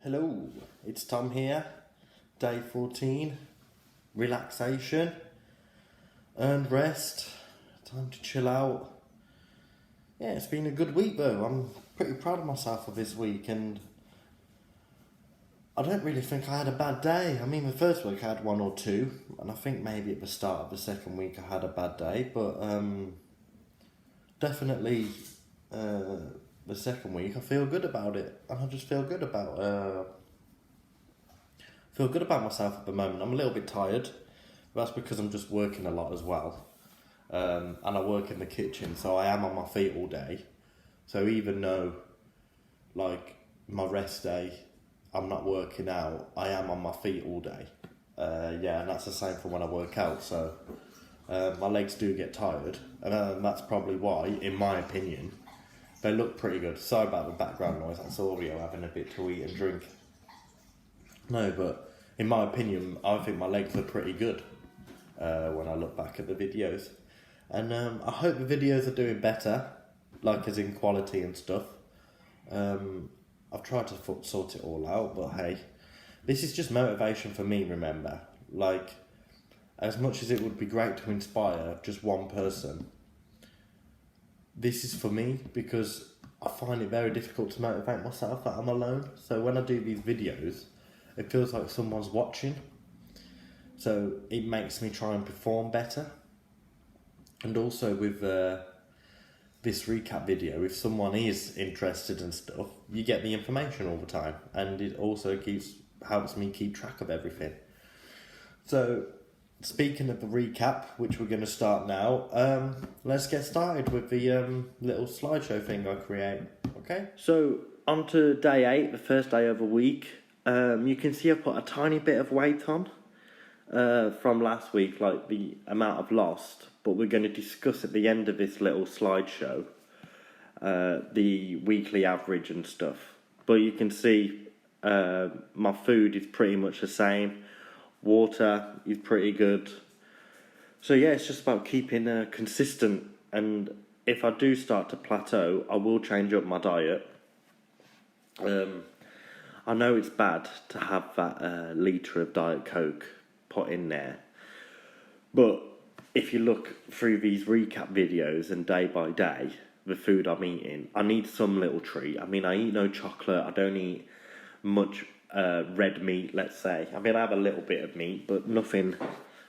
Hello, it's Tom here. Day 14. Relaxation. Earned rest. Time to chill out. Yeah, it's been a good week though. I'm pretty proud of myself for this week, and I don't really think I had a bad day. I mean, the first week I had one or two, and I think maybe at the start of the second week I had a bad day, but definitely the second week I feel good about it, and I just feel good about myself at the moment. I'm a little bit tired, but that's because I'm just working a lot as well, and I work in the kitchen, so I am on my feet all day. So even though, like, my rest day, I'm not working out, I am on my feet all day. Yeah, and that's the same for when I work out, so my legs do get tired, and that's probably why, in my opinion, they look pretty good. Sorry about the background noise, that's Oreo having a bit to eat and drink. No, but in my opinion, I think my legs look pretty good when I look back at the videos. And I hope the videos are doing better, like as in quality and stuff. I've tried to sort it all out, but hey, this is just motivation for me, remember. Like, as much as it would be great to inspire just one person, this is for me because I find it very difficult to motivate myself that I'm alone. So when I do these videos, it feels like someone's watching. So it makes me try and perform better. And also with this recap video, if someone is interested in stuff, you get the information all the time, and it also helps me keep track of everything. So speaking of the recap, which we're going to start now, let's get started with the little slideshow thing I create. Okay, so on to day 8, the first day of the week. You can see I put a tiny bit of weight on from last week, like the amount I've lost, but we're going to discuss at the end of this little slideshow the weekly average and stuff. But you can see my food is pretty much the same. Water is pretty good. So yeah, it's just about keeping consistent, and if I do start to plateau, I will change up my diet. I know it's bad to have that litre of Diet Coke put in there, but if you look through these recap videos and day by day, the food I'm eating, I need some little treat. I mean, I eat no chocolate, I don't eat much red meat, let's say. I mean, I have a little bit of meat, but nothing,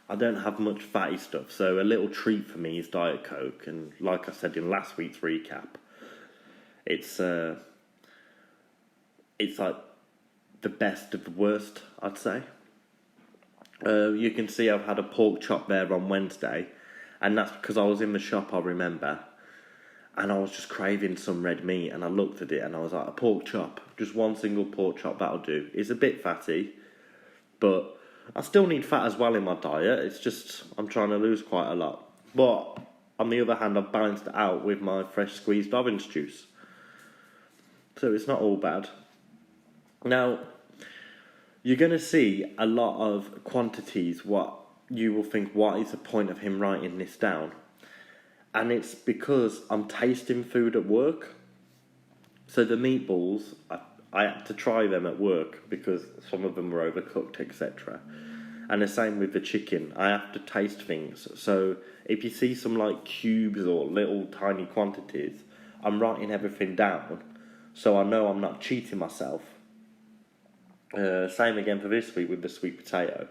I don't have much fatty stuff, so a little treat for me is Diet Coke. And like I said in last week's recap, it's like the best of the worst, I'd say. You can see I've had a pork chop there on Wednesday, and that's because I was in the shop, I remember, and I was just craving some red meat, and I looked at it and I was like, a pork chop, just one single pork chop, that'll do. It's a bit fatty, but I still need fat as well in my diet. It's just I'm trying to lose quite a lot. But on the other hand, I've balanced it out with my fresh squeezed orange juice, so it's not all bad. Now, you're going to see a lot of quantities. What you will think, what is the point of him writing this down? And it's because I'm tasting food at work. So the meatballs, I had to try them at work because some of them were overcooked, etc. And the same with the chicken. I have to taste things. So if you see some like cubes or little tiny quantities, I'm writing everything down, so I know I'm not cheating myself. Same again for this week with the sweet potato.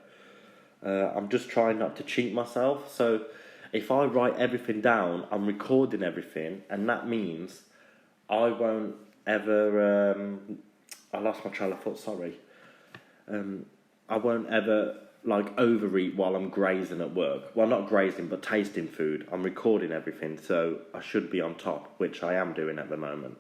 I'm just trying not to cheat myself. So if I write everything down, I'm recording everything, and that means I won't ever I lost my train of thought, sorry. I won't ever like overeat while I'm grazing at work. Well, not grazing, but tasting food. I'm recording everything, so I should be on top, which I am doing at the moment.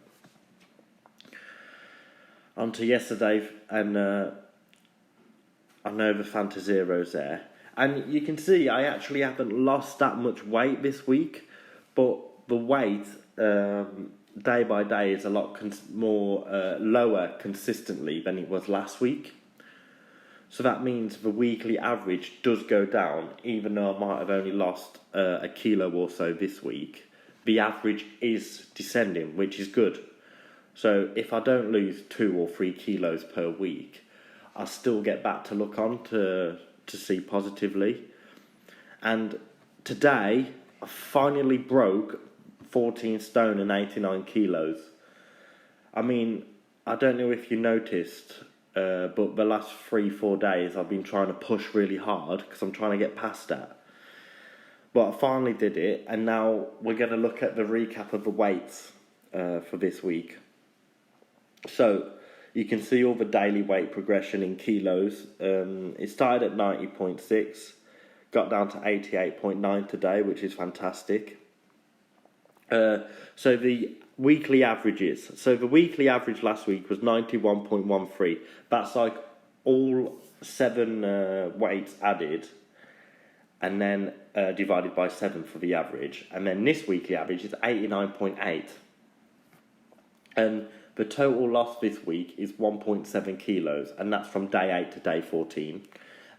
On to yesterday, and I know the Fanta Zero's there. And you can see I actually haven't lost that much weight this week, but the weight day by day is a lot more lower consistently than it was last week. So that means the weekly average does go down, even though I might have only lost a kilo or so this week. The average is descending, which is good. So if I don't lose 2 or 3 kilos per week, I still get back to look on to see positively. And today, I finally broke 14 stone and 89 kilos. I mean, I don't know if you noticed, but the last 3-4 days I've been trying to push really hard because I'm trying to get past that. But I finally did it, and now we're going to look at the recap of the weights for this week. So you can see all the daily weight progression in kilos. It started at 90.6, got down to 88.9 today, which is fantastic. So the weekly averages. So the weekly average last week was 91.13. That's like all 7 weights added, and then divided by 7 for the average. And then this weekly average is 89.8. And the total loss this week is 1.7 kilos, and that's from day 8 to day 14.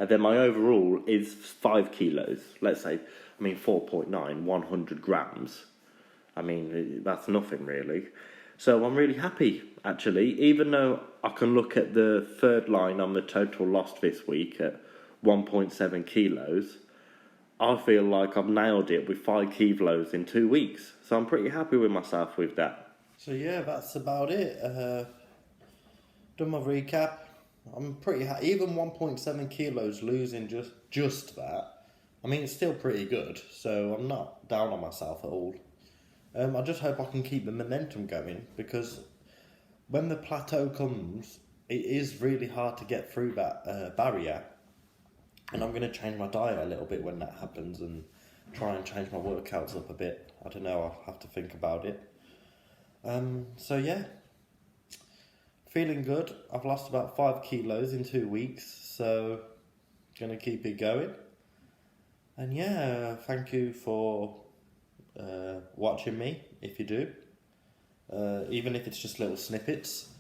And then my overall is 5 kilos. Let's say, 4.9, 100 grams. That's nothing really. So I'm really happy, actually. Even though I can look at the third line on the total lost this week at 1.7 kilos, I feel like I've nailed it with 5 kilos in 2 weeks. So I'm pretty happy with myself with that. So yeah, that's about it. Done my recap. I'm pretty happy. Even 1.7 kilos losing just that. It's still pretty good. So I'm not down on myself at all. I just hope I can keep the momentum going, because when the plateau comes, it is really hard to get through that barrier. And I'm going to change my diet a little bit when that happens and try and change my workouts up a bit. I don't know, I'll have to think about it. So yeah, feeling good. I've lost about 5 kilos in 2 weeks, so going to keep it going. And yeah, thank you for watching me, if you do. Even if it's just little snippets.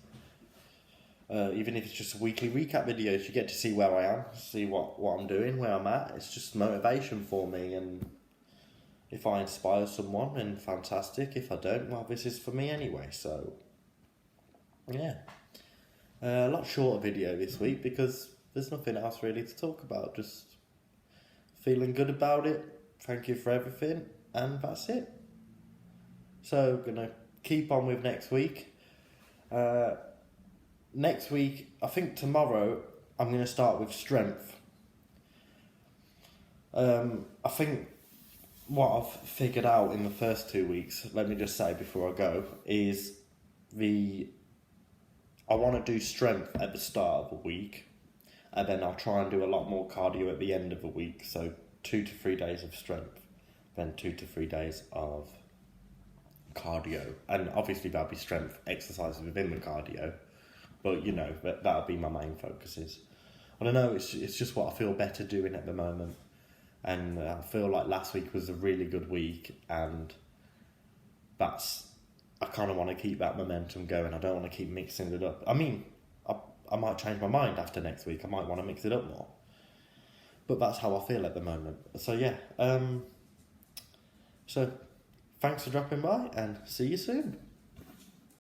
Even if it's just weekly recap videos, you get to see where I am, see what I'm doing, where I'm at. It's just motivation for me, and if I inspire someone, then fantastic. If I don't, well, this is for me anyway. So, yeah. A lot shorter video this week because there's nothing else really to talk about. Just feeling good about it. Thank you for everything, and that's it. So, gonna keep on with next week. Next week, I think tomorrow, I'm going to start with strength. I think what I've figured out in the first 2 weeks, let me just say before I go, is I want to do strength at the start of the week, and then I'll try and do a lot more cardio at the end of the week. So 2 to 3 days of strength, then 2 to 3 days of cardio. And obviously there'll be strength exercises within the cardio. But, that'll be my main focuses. I don't know, it's just what I feel better doing at the moment. And I feel like last week was a really good week, and I kind of want to keep that momentum going. I don't want to keep mixing it up. I might change my mind after next week. I might want to mix it up more. But that's how I feel at the moment. So, yeah. So, thanks for dropping by, and see you soon.